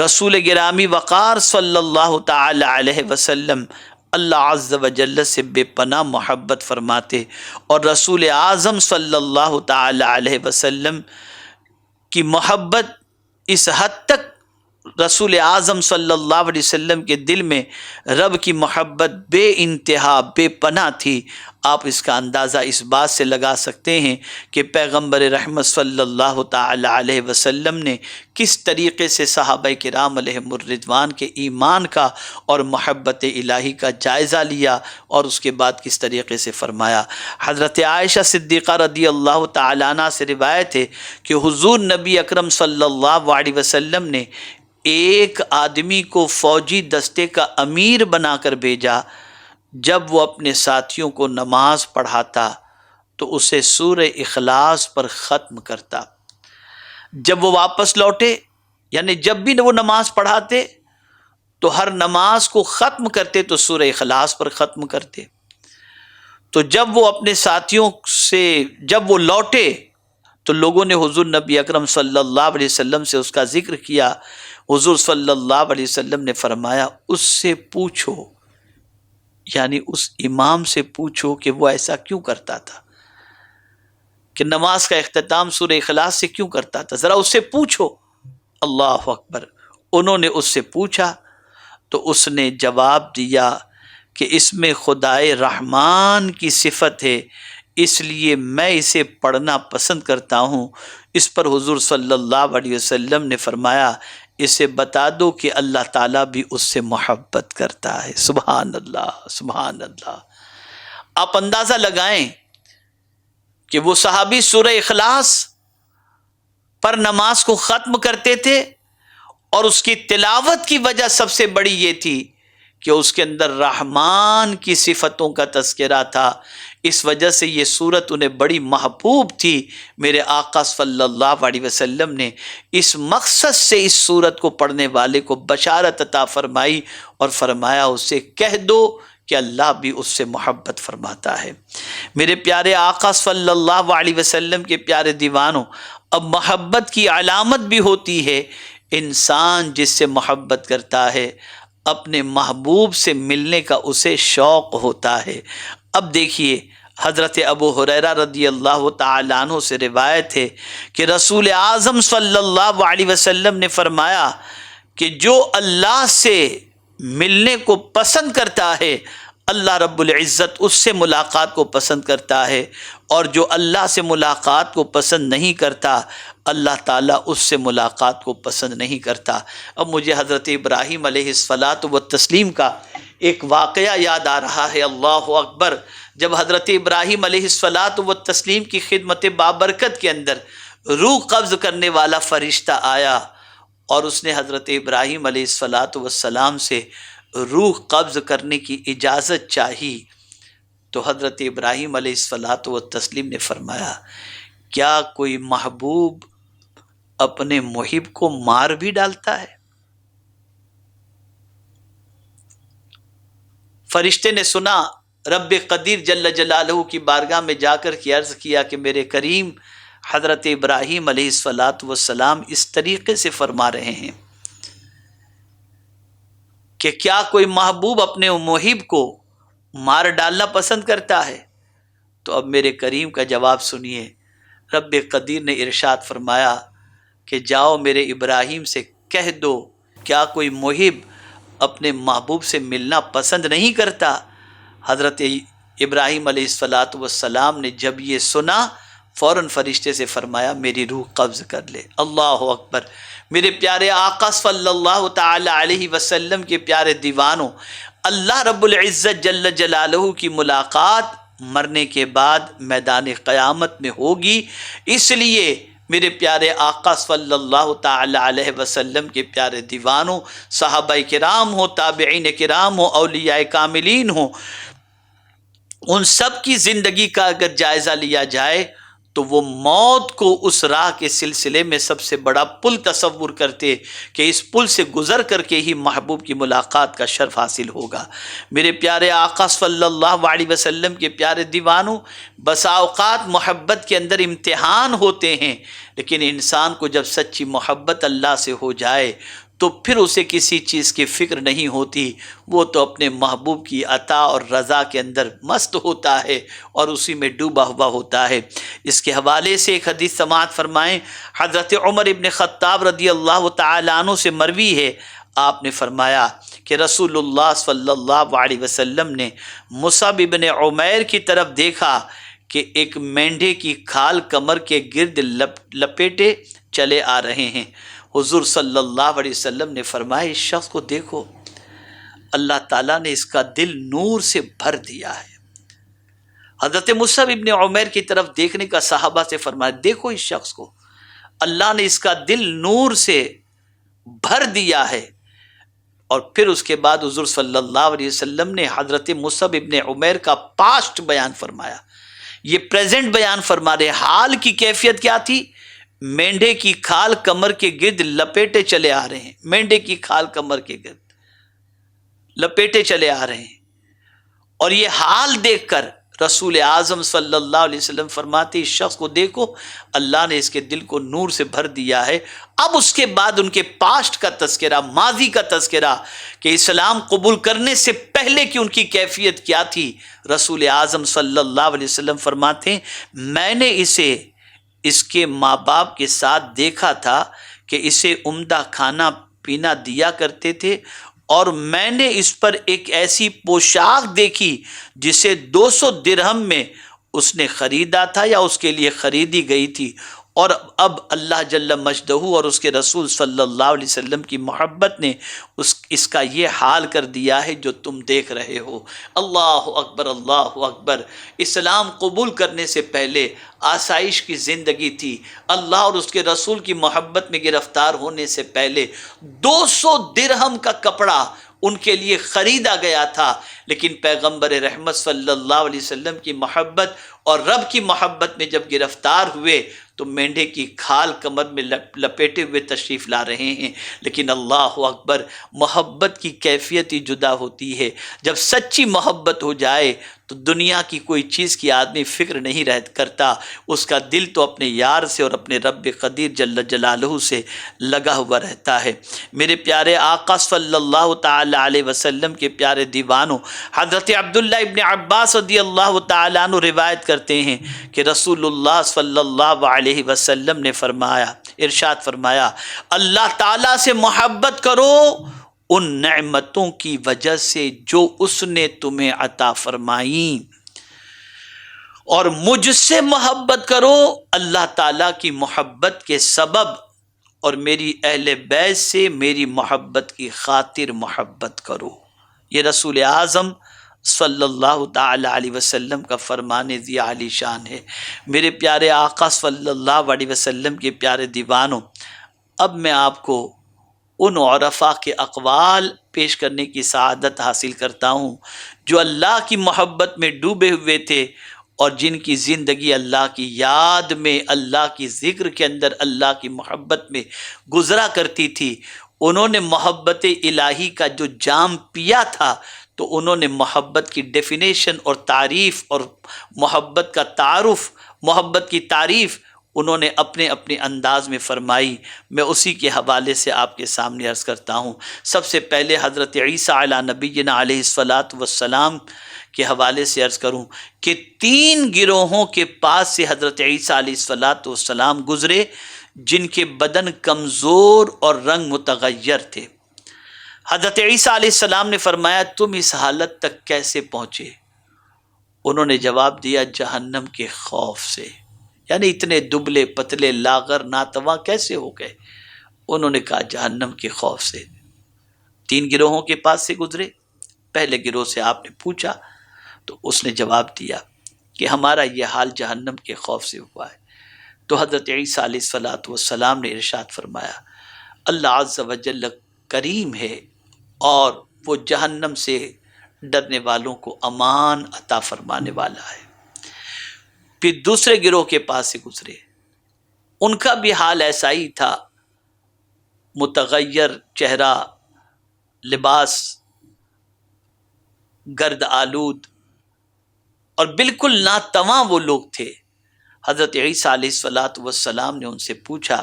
رسول گرامی وقار صلی اللہ تعالی علیہ وسلم اللہ عز و جل سے بے پناہ محبت فرماتے، اور رسول اعظم صلی اللہ تعالی علیہ وسلم کی محبت اس حد تک رسول اعظم صلی اللہ علیہ وسلم کے دل میں رب کی محبت بے انتہا بے پناہ تھی۔ آپ اس کا اندازہ اس بات سے لگا سکتے ہیں کہ پیغمبر رحمت صلی اللہ تعالی علیہ وسلم نے کس طریقے سے صحابہ کرام علیہم الرضوان کے ایمان کا اور محبت الہی کا جائزہ لیا، اور اس کے بعد کس طریقے سے فرمایا۔ حضرت عائشہ صدیقہ رضی اللہ تعالی عنہ سے روایت ہے کہ حضور نبی اکرم صلی اللہ علیہ وسلم نے ایک آدمی کو فوجی دستے کا امیر بنا کر بھیجا۔ جب وہ اپنے ساتھیوں کو نماز پڑھاتا تو اسے سورہ اخلاص پر ختم کرتا۔ جب وہ واپس لوٹے، یعنی جب بھی وہ نماز پڑھاتے تو ہر نماز کو ختم کرتے تو سورہ اخلاص پر ختم کرتے۔ تو جب وہ اپنے ساتھیوں سے جب وہ لوٹے تو لوگوں نے حضور نبی اکرم صلی اللہ علیہ وسلم سے اس کا ذکر کیا۔ حضور صلی اللہ علیہ وسلم نے فرمایا، اس سے پوچھو، یعنی اس امام سے پوچھو کہ وہ ایسا کیوں کرتا تھا، کہ نماز کا اختتام سورہ اخلاص سے کیوں کرتا تھا، ذرا اس سے پوچھو۔ اللہ اکبر۔ انہوں نے اس سے پوچھا تو اس نے جواب دیا کہ اس میں خدائے رحمان کی صفت ہے، اس لیے میں اسے پڑھنا پسند کرتا ہوں۔ اس پر حضور صلی اللہ علیہ وسلم نے فرمایا، اسے بتا دو کہ اللہ تعالیٰ بھی اس سے محبت کرتا ہے۔ سبحان اللہ، سبحان اللہ۔ آپ اندازہ لگائیں کہ وہ صحابی سورہ اخلاص پر نماز کو ختم کرتے تھے، اور اس کی تلاوت کی وجہ سب سے بڑی یہ تھی کہ اس کے اندر رحمان کی صفتوں کا تذکرہ تھا، اس وجہ سے یہ صورت انہیں بڑی محبوب تھی۔ میرے آقا صلی اللہ علیہ وسلم نے اس مقصد سے اس صورت کو پڑھنے والے کو بشارت عطا فرمائی اور فرمایا اسے کہہ دو کہ اللہ بھی اس سے محبت فرماتا ہے۔ میرے پیارے آقا صلی اللہ علیہ وسلم کے پیارے دیوانوں، اب محبت کی علامت بھی ہوتی ہے، انسان جس سے محبت کرتا ہے اپنے محبوب سے ملنے کا اسے شوق ہوتا ہے۔ اب دیکھیے حضرت ابو ہریرہ رضی اللہ تعالیٰ عنہ سے روایت ہے کہ رسول اعظم صلی اللہ علیہ وسلم نے فرمایا کہ جو اللہ سے ملنے کو پسند کرتا ہے اللہ رب العزت اس سے ملاقات کو پسند کرتا ہے، اور جو اللہ سے ملاقات کو پسند نہیں کرتا اللہ تعالیٰ اس سے ملاقات کو پسند نہیں کرتا۔ اب مجھے حضرت ابراہیم علیہ الصلاۃ والتسلیم کا ایک واقعہ یاد آ رہا ہے، اللہ اکبر۔ جب حضرت ابراہیم علیہ الصلاۃ والتسلیم کی خدمت بابرکت کے اندر روح قبض کرنے والا فرشتہ آیا اور اس نے حضرت ابراہیم علیہ الصلاۃ والسلام سے روح قبض کرنے کی اجازت چاہی، تو حضرت ابراہیم علیہ الصلاۃ والتسلیم نے فرمایا کیا کوئی محبوب اپنے محب کو مار بھی ڈالتا ہے؟ فرشتے نے سنا، رب قدیر جل جلالہ کی بارگاہ میں جا کر کے عرض کیا کہ میرے کریم حضرت ابراہیم علیہ الصلاۃ والسلام اس طریقے سے فرما رہے ہیں کہ کیا کوئی محبوب اپنے محب کو مار ڈالنا پسند کرتا ہے؟ تو اب میرے کریم کا جواب سنیے، رب قدیر نے ارشاد فرمایا کہ جاؤ میرے ابراہیم سے کہہ دو کیا کوئی محب اپنے محبوب سے ملنا پسند نہیں کرتا؟ حضرت ابراہیم علیہ الصلاۃ والسلام نے جب یہ سنا فوراً فرشتے سے فرمایا میری روح قبض کر لے۔ اللہ اکبر۔ میرے پیارے آقا صلی اللہ تعالی علیہ وسلم کے پیارے دیوانوں، اللہ رب العزت جل جلالہ کی ملاقات مرنے کے بعد میدان قیامت میں ہوگی، اس لیے میرے پیارے آقا صلی اللہ تعالی علیہ وسلم کے پیارے دیوانوں، صحابہ کرام ہوں، تابعین کرام ہوں، اولیاء کاملین ہوں، ان سب کی زندگی کا اگر جائزہ لیا جائے تو وہ موت کو اس راہ کے سلسلے میں سب سے بڑا پل تصور کرتے کہ اس پل سے گزر کر کے ہی محبوب کی ملاقات کا شرف حاصل ہوگا۔ میرے پیارے آقا صلی اللہ علیہ وسلم کے پیارے دیوانوں، بسا اوقات محبت کے اندر امتحان ہوتے ہیں، لیکن انسان کو جب سچی محبت اللہ سے ہو جائے تو پھر اسے کسی چیز کی فکر نہیں ہوتی، وہ تو اپنے محبوب کی عطا اور رضا کے اندر مست ہوتا ہے اور اسی میں ڈوبا ہوا ہوتا ہے۔ اس کے حوالے سے ایک حدیث سماعت فرمائیں، حضرت عمر ابن خطاب رضی اللہ تعالیٰ عنہ سے مروی ہے، آپ نے فرمایا کہ رسول اللہ صلی اللہ علیہ وسلم نے مصعب ابن عمیر کی طرف دیکھا کہ ایک مینڈھے کی کھال کمر کے گرد لپیٹے چلے آ رہے ہیں۔ حضور صلی اللہ علیہ وسلم نے فرمایا اس شخص کو دیکھو، اللہ تعالیٰ نے اس کا دل نور سے بھر دیا ہے۔ حضرت مصعب ابن عمیر کی طرف دیکھنے کا صحابہ سے فرمایا دیکھو اس شخص کو، اللہ نے اس کا دل نور سے بھر دیا ہے۔ اور پھر اس کے بعد حضور صلی اللہ علیہ وسلم نے حضرت مصعب ابن عمیر کا پاسٹ بیان فرمایا، یہ پریزنٹ بیان فرما رہے، حال کی کیفیت کیا تھی؟ مینڈھے کی کھال کمر کے گرد لپیٹے چلے آ رہے ہیں، مینڈھے کی کھال کمر کے گرد لپیٹے چلے آ رہے ہیں، اور یہ حال دیکھ کر رسول اعظم صلی اللہ علیہ وسلم فرماتے اس شخص کو دیکھو، اللہ نے اس کے دل کو نور سے بھر دیا ہے۔ اب اس کے بعد ان کے پاسٹ کا تذکرہ، ماضی کا تذکرہ کہ اسلام قبول کرنے سے پہلے کی ان کی کیفیت کیا تھی۔ رسول اعظم صلی اللہ علیہ وسلم فرماتے ہیں میں نے اسے اس کے ماں باپ کے ساتھ دیکھا تھا کہ اسے عمدہ کھانا پینا دیا کرتے تھے، اور میں نے اس پر ایک ایسی پوشاک دیکھی جسے 200 درہم میں اس نے خریدا تھا یا اس کے لیے خریدی گئی تھی، اور اب اللہ جل مجدہ اور اس کے رسول صلی اللہ علیہ وسلم کی محبت نے اس کا یہ حال کر دیا ہے جو تم دیکھ رہے ہو۔ اللہ اکبر، اللہ اکبر۔ اسلام قبول کرنے سے پہلے آسائش کی زندگی تھی، اللہ اور اس کے رسول کی محبت میں گرفتار ہونے سے پہلے 200 درہم کا کپڑا ان کے لیے خریدا گیا تھا، لیکن پیغمبر رحمت صلی اللہ علیہ وسلم کی محبت اور رب کی محبت میں جب گرفتار ہوئے تو مینڈھے کی کھال کمر میں لپیٹے ہوئے تشریف لا رہے ہیں۔ لیکن اللہ اکبر، محبت کی کیفیت ہی جدا ہوتی ہے۔ جب سچی محبت ہو جائے تو دنیا کی کوئی چیز کی آدمی فکر نہیں کرتا، اس کا دل تو اپنے یار سے اور اپنے رب قدیر جل جلالہ سے لگا ہوا رہتا ہے۔ میرے پیارے آقا صلی اللہ تعالی علیہ وسلم کے پیارے دیوانوں، حضرت عبداللہ ابن عباس رضی اللہ تعالیٰ عنہ روایت کرتے ہیں کہ رسول اللہ صلی اللہ علیہ وسلم نے فرمایا، ارشاد فرمایا، اللہ تعالیٰ سے محبت کرو ان نعمتوں کی وجہ سے جو اس نے تمہیں عطا فرمائیں، اور مجھ سے محبت کرو اللہ تعالیٰ کی محبت کے سبب، اور میری اہل بیت سے میری محبت کی خاطر محبت کرو۔ یہ رسول اعظم صلی اللہ تعالی علیہ وسلم کا فرمان ذی عالی شان ہے۔ میرے پیارے آقا صلی اللہ علیہ وسلم کے پیارے دیوانوں، اب میں آپ کو ان عرفاء کے اقوال پیش کرنے کی سعادت حاصل کرتا ہوں جو اللہ کی محبت میں ڈوبے ہوئے تھے اور جن کی زندگی اللہ کی یاد میں، اللہ کی ذکر کے اندر، اللہ کی محبت میں گزرا کرتی تھی۔ انہوں نے محبت الہی کا جو جام پیا تھا تو انہوں نے محبت کی ڈیفینیشن اور تعریف اور محبت کا تعارف، محبت کی تعریف انہوں نے اپنے اپنے انداز میں فرمائی۔ میں اسی کے حوالے سے آپ کے سامنے عرض کرتا ہوں۔ سب سے پہلے حضرت عیسیٰ علی نبینا علیہ الصلاۃ والسلام کے حوالے سے عرض کروں کہ 3 گروہوں کے پاس سے حضرت عیسیٰ علیہ الصلاۃ والسلام گزرے جن کے بدن کمزور اور رنگ متغیر تھے۔ حضرت عیسیٰ علیہ السلام نے فرمایا، تم اس حالت تک کیسے پہنچے؟ انہوں نے جواب دیا، جہنم کے خوف سے۔ یعنی اتنے دبلے پتلے لاغر ناتواں کیسے ہو گئے؟ انہوں نے کہا جہنم کے خوف سے۔ 3 گروہوں کے پاس سے گزرے۔ پہلے گروہ سے آپ نے پوچھا تو اس نے جواب دیا کہ ہمارا یہ حال جہنم کے خوف سے ہوا ہے۔ تو حضرت عیسیٰ علیہ الصلاۃ والسلام نے ارشاد فرمایا، اللہ عز و جل کریم ہے اور وہ جہنم سے ڈرنے والوں کو امان عطا فرمانے والا ہے۔ پھر دوسرے گروہ کے پاس سے گزرے، ان کا بھی حال ایسا ہی تھا، متغیر چہرہ، لباس گرد آلود اور بالکل ناتواں وہ لوگ تھے۔ حضرت عیسیٰ علیہ الصلاۃ والسلام نے ان سے پوچھا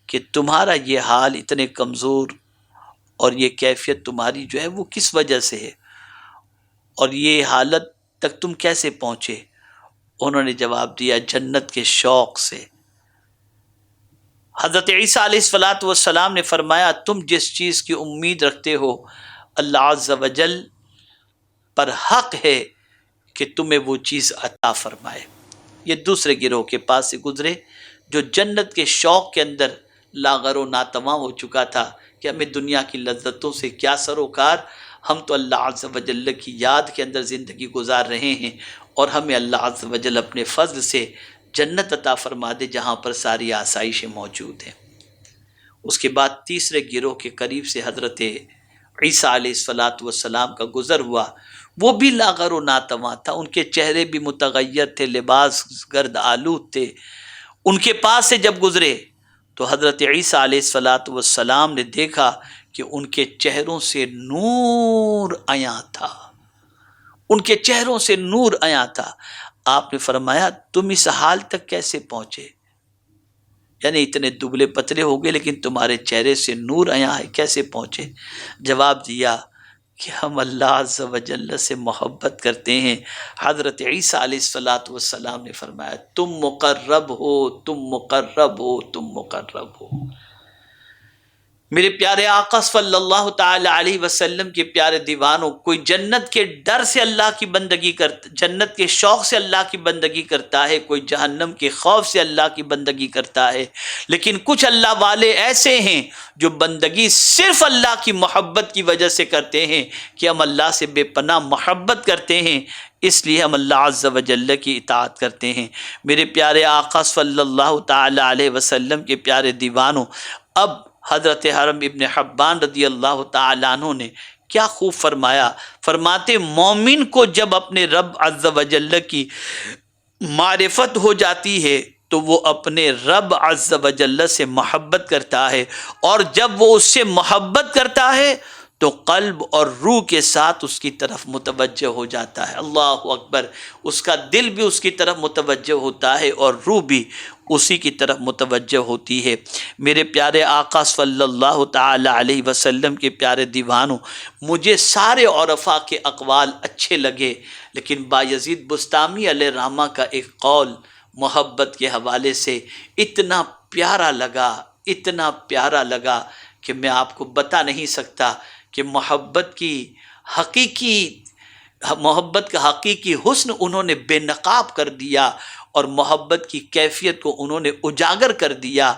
کہ تمہارا یہ حال اتنے کمزور اور یہ کیفیت تمہاری جو ہے وہ کس وجہ سے ہے، اور یہ حالت تک تم کیسے پہنچے؟ انہوں نے جواب دیا، جنت کے شوق سے۔ حضرت عیسیٰ علیہ الصلاۃ والسلام نے فرمایا، تم جس چیز کی امید رکھتے ہو اللہ عز و جل پر حق ہے کہ تمہیں وہ چیز عطا فرمائے۔ یہ دوسرے گروہ کے پاس سے گزرے جو جنت کے شوق کے اندر لاغر و ناتواں ہو چکا تھا کہ ہمیں دنیا کی لذتوں سے کیا سروکار، ہم تو اللہ عز و جل کی یاد کے اندر زندگی گزار رہے ہیں، اور ہمیں اللہ عز و جل اپنے فضل سے جنت عطا فرما دے جہاں پر ساری آسائشیں موجود ہیں۔ اس کے بعد تیسرے گروہ کے قریب سے حضرت عیسیٰ علیہ الصلاۃ والسلام کا گزر ہوا۔ وہ بھی لاغر و ناتواں تھا، ان کے چہرے بھی متغیر تھے، لباس گرد آلود تھے۔ ان کے پاس سے جب گزرے تو حضرت عیسیٰ علیہ الصلاۃ والسلام نے دیکھا کہ ان کے چہروں سے نور عیاں تھا، ان کے چہروں سے نور عیاں تھا۔ آپ نے فرمایا، تم اس حال تک کیسے پہنچے؟ یعنی اتنے دبلے پتلے ہو گئے لیکن تمہارے چہرے سے نور عیاں ہے، کیسے پہنچے؟ جواب دیا کہ ہم اللہ عز و جل سے محبت کرتے ہیں۔ حضرت عیسیٰ علیہ الصلاۃ والسلام نے فرمایا، تم مقرب ہو، تم مقرب ہو، تم مقرب ہو۔ میرے پیارے آقا صلی اللہ تعالی علیہ وسلم کے پیارے دیوانوں، کوئی جنت کے ڈر سے اللہ کی بندگی کرتا، جنت کے شوق سے اللہ کی بندگی کرتا ہے، کوئی جہنم کے خوف سے اللہ کی بندگی کرتا ہے، لیکن کچھ اللہ والے ایسے ہیں جو بندگی صرف اللہ کی محبت کی وجہ سے کرتے ہیں کہ ہم اللہ سے بے پناہ محبت کرتے ہیں، اس لیے ہم اللہ عز و جل کی اطاعت کرتے ہیں۔ میرے پیارے آقا صلی اللہ تعالی علیہ وسلم کے پیارے دیوانوں، اب حضرت حرم ابن حبان رضی اللہ تعالیٰ عنہ نے کیا خوب فرمایا، فرماتے مومن کو جب اپنے رب عز و جل کی معرفت ہو جاتی ہے تو وہ اپنے رب عز و جل سے محبت کرتا ہے، اور جب وہ اس سے محبت کرتا ہے تو قلب اور روح کے ساتھ اس کی طرف متوجہ ہو جاتا ہے۔ اللہ اکبر، اس کا دل بھی اس کی طرف متوجہ ہوتا ہے اور روح بھی اسی کی طرف متوجہ ہوتی ہے۔ میرے پیارے آقا صلی اللہ تعالی علیہ وسلم کے پیارے دیوانوں، مجھے سارے عرفاء کے اقوال اچھے لگے، لیکن بایزید بستامی علیہ رحمہ کا ایک قول محبت کے حوالے سے اتنا پیارا لگا، اتنا پیارا لگا کہ میں آپ کو بتا نہیں سکتا کہ محبت کا حقیقی حسن انہوں نے بے نقاب کر دیا، اور محبت کی کیفیت کو انہوں نے اجاگر کر دیا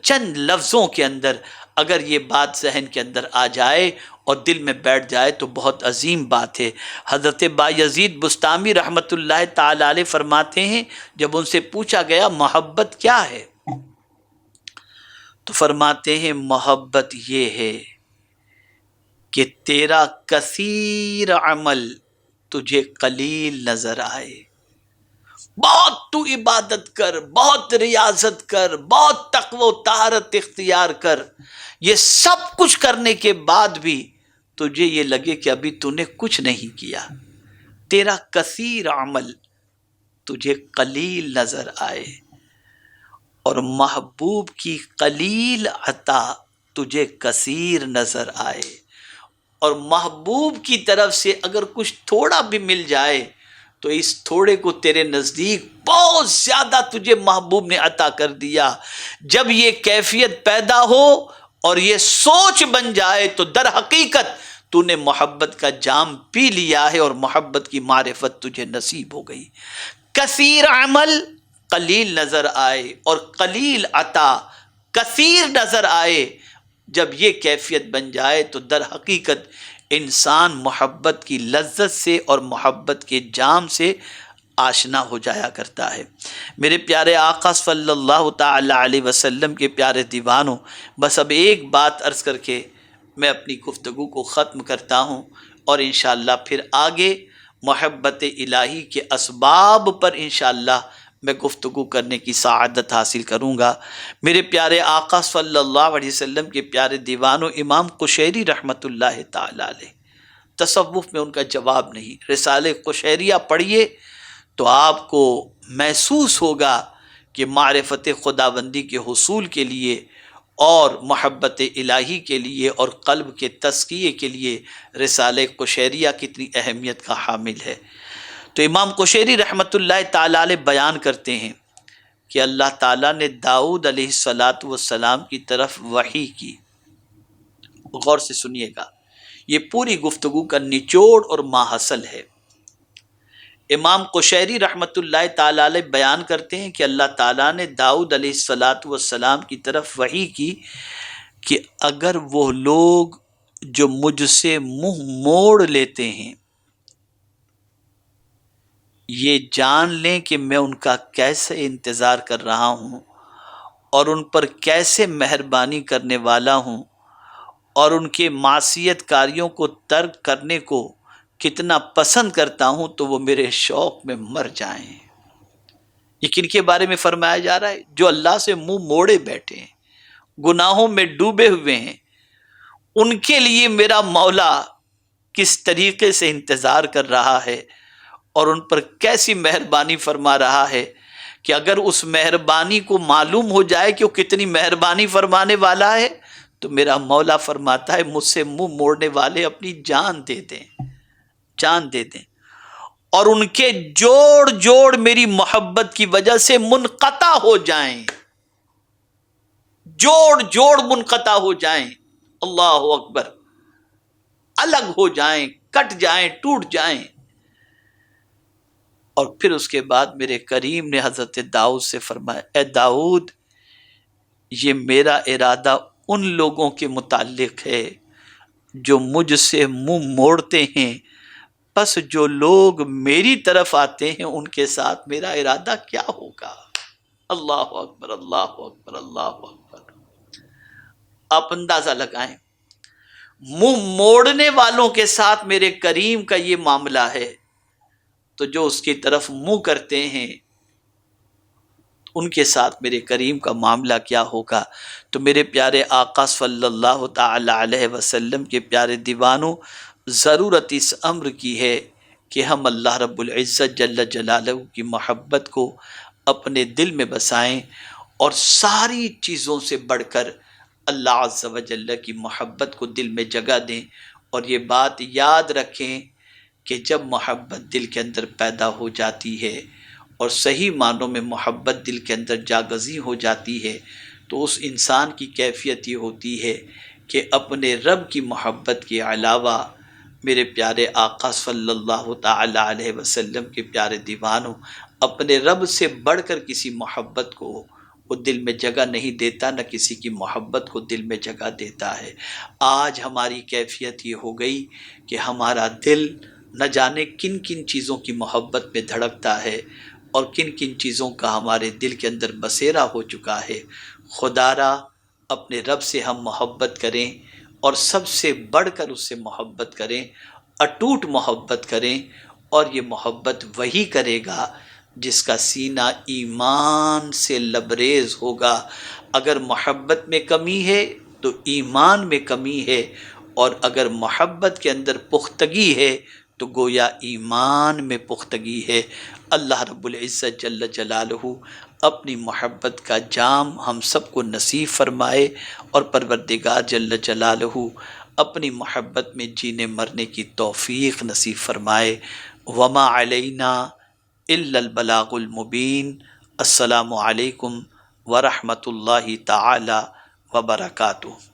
چند لفظوں کے اندر۔ اگر یہ بات ذہن کے اندر آ جائے اور دل میں بیٹھ جائے تو بہت عظیم بات ہے۔ حضرت بایزید بستامی رحمت اللہ تعالی علیہ فرماتے ہیں، جب ان سے پوچھا گیا محبت کیا ہے تو فرماتے ہیں محبت یہ ہے کہ تیرا کثیر عمل تجھے قلیل نظر آئے، بہت تو عبادت کر، بہت ریاضت کر، بہت تقوی و طہارت اختیار کر، یہ سب کچھ کرنے کے بعد بھی تجھے یہ لگے کہ ابھی تو نے کچھ نہیں کیا، تیرا کثیر عمل تجھے قلیل نظر آئے، اور محبوب کی قلیل عطا تجھے کثیر نظر آئے، اور محبوب کی طرف سے اگر کچھ تھوڑا بھی مل جائے تو اس تھوڑے کو تیرے نزدیک بہت زیادہ تجھے محبوب نے عطا کر دیا۔ جب یہ کیفیت پیدا ہو اور یہ سوچ بن جائے تو در حقیقت تو نے محبت کا جام پی لیا ہے، اور محبت کی معرفت تجھے نصیب ہو گئی۔ کثیر عمل قلیل نظر آئے اور قلیل عطا کثیر نظر آئے، جب یہ کیفیت بن جائے تو در حقیقت انسان محبت کی لذت سے اور محبت کے جام سے آشنا ہو جایا کرتا ہے۔ میرے پیارے آقا صلی اللہ تعالی علیہ وسلم کے پیارے دیوانوں، بس اب ایک بات عرض کر کے میں اپنی گفتگو کو ختم کرتا ہوں، اور انشاءاللہ پھر آگے محبت الہی کے اسباب پر انشاءاللہ میں گفتگو کرنے کی سعادت حاصل کروں گا۔ میرے پیارے آقا صلی اللہ علیہ وسلم کے پیارے دیوانوں، امام قشیری رحمت اللہ تعالی علیہ، تصوف میں ان کا جواب نہیں، رسالہ قشیریہ پڑھیے تو آپ کو محسوس ہوگا کہ معرفت خداوندی کے حصول کے لیے اور محبت الہی کے لیے اور قلب کے تزکیے کے لیے رسالہ قشیریہ کتنی اہمیت کا حامل ہے۔ تو امام قشیری رحمت اللہ تعالی علیہ بیان کرتے ہیں کہ اللہ تعالیٰ نے داؤد علیہ السلام کی طرف وحی کی۔ غور سے سنیے گا، یہ پوری گفتگو کا نچوڑ اور ماحصل ہے۔ امام قشیری رحمت اللہ تعالی علیہ بیان کرتے ہیں کہ اللہ تعالیٰ نے داؤد علیہ السلام کی طرف وحی کی کہ اگر وہ لوگ جو مجھ سے منہ موڑ لیتے ہیں یہ جان لیں کہ میں ان کا کیسے انتظار کر رہا ہوں، اور ان پر کیسے مہربانی کرنے والا ہوں، اور ان کے معصیت کاریوں کو ترک کرنے کو کتنا پسند کرتا ہوں، تو وہ میرے شوق میں مر جائیں۔ یہ کن کے بارے میں فرمایا جا رہا ہے؟ جو اللہ سے منہ موڑے بیٹھے ہیں، گناہوں میں ڈوبے ہوئے ہیں، ان کے لیے میرا مولا کس طریقے سے انتظار کر رہا ہے اور ان پر کیسی مہربانی فرما رہا ہے کہ اگر اس مہربانی کو معلوم ہو جائے کہ وہ کتنی مہربانی فرمانے والا ہے تو میرا مولا فرماتا ہے مجھ سے منہ موڑنے والے اپنی جان دے دیں، جان دے دیں، اور ان کے جوڑ جوڑ میری محبت کی وجہ سے منقطع ہو جائیں، جوڑ جوڑ منقطع ہو جائیں، اللہ اکبر، الگ ہو جائیں، کٹ جائیں، ٹوٹ جائیں۔ اور پھر اس کے بعد میرے کریم نے حضرت داؤد سے فرمایا، اے داؤد، یہ میرا ارادہ ان لوگوں کے متعلق ہے جو مجھ سے منہ موڑتے ہیں، پس جو لوگ میری طرف آتے ہیں ان کے ساتھ میرا ارادہ کیا ہوگا؟ اللہ اکبر، اللہ اکبر، اللہ اکبر۔ آپ اندازہ لگائیں، منہ موڑنے والوں کے ساتھ میرے کریم کا یہ معاملہ ہے، تو جو اس کی طرف منہ کرتے ہیں ان کے ساتھ میرے کریم کا معاملہ کیا ہوگا۔ تو میرے پیارے آقا صلی اللہ تعالی علیہ وسلم کے پیارے دیوانوں، ضرورت اس امر کی ہے کہ ہم اللہ رب العزت جل جلالہ کی محبت کو اپنے دل میں بسائیں، اور ساری چیزوں سے بڑھ کر اللہ عز و جل کی محبت کو دل میں جگہ دیں۔ اور یہ بات یاد رکھیں کہ جب محبت دل کے اندر پیدا ہو جاتی ہے اور صحیح معنوں میں محبت دل کے اندر جاگزی ہو جاتی ہے، تو اس انسان کی کیفیت یہ ہوتی ہے کہ اپنے رب کی محبت کے علاوہ میرے پیارے آقا صلی اللہ تعالی علیہ وسلم کے پیارے دیوانوں، اپنے رب سے بڑھ کر کسی محبت کو وہ دل میں جگہ نہیں دیتا، نہ کسی کی محبت کو دل میں جگہ دیتا ہے۔ آج ہماری کیفیت یہ ہو گئی کہ ہمارا دل نہ جانے کن کن چیزوں کی محبت میں دھڑکتا ہے، اور کن کن چیزوں کا ہمارے دل کے اندر بسیرا ہو چکا ہے۔ خدا را اپنے رب سے ہم محبت کریں، اور سب سے بڑھ کر اس سے محبت کریں، اٹوٹ محبت کریں، اور یہ محبت وہی کرے گا جس کا سینہ ایمان سے لبریز ہوگا۔ اگر محبت میں کمی ہے تو ایمان میں کمی ہے، اور اگر محبت کے اندر پختگی ہے تو گویا ایمان میں پختگی ہے۔ اللہ رب العزت جل جلالہ اپنی محبت کا جام ہم سب کو نصیب فرمائے، اور پروردگار جل جلالہ اپنی محبت میں جینے مرنے کی توفیق نصیب فرمائے۔ وما علینا الا البلاغ المبین۔ السلام علیکم ورحمۃ اللہ تعالی وبرکاتہ۔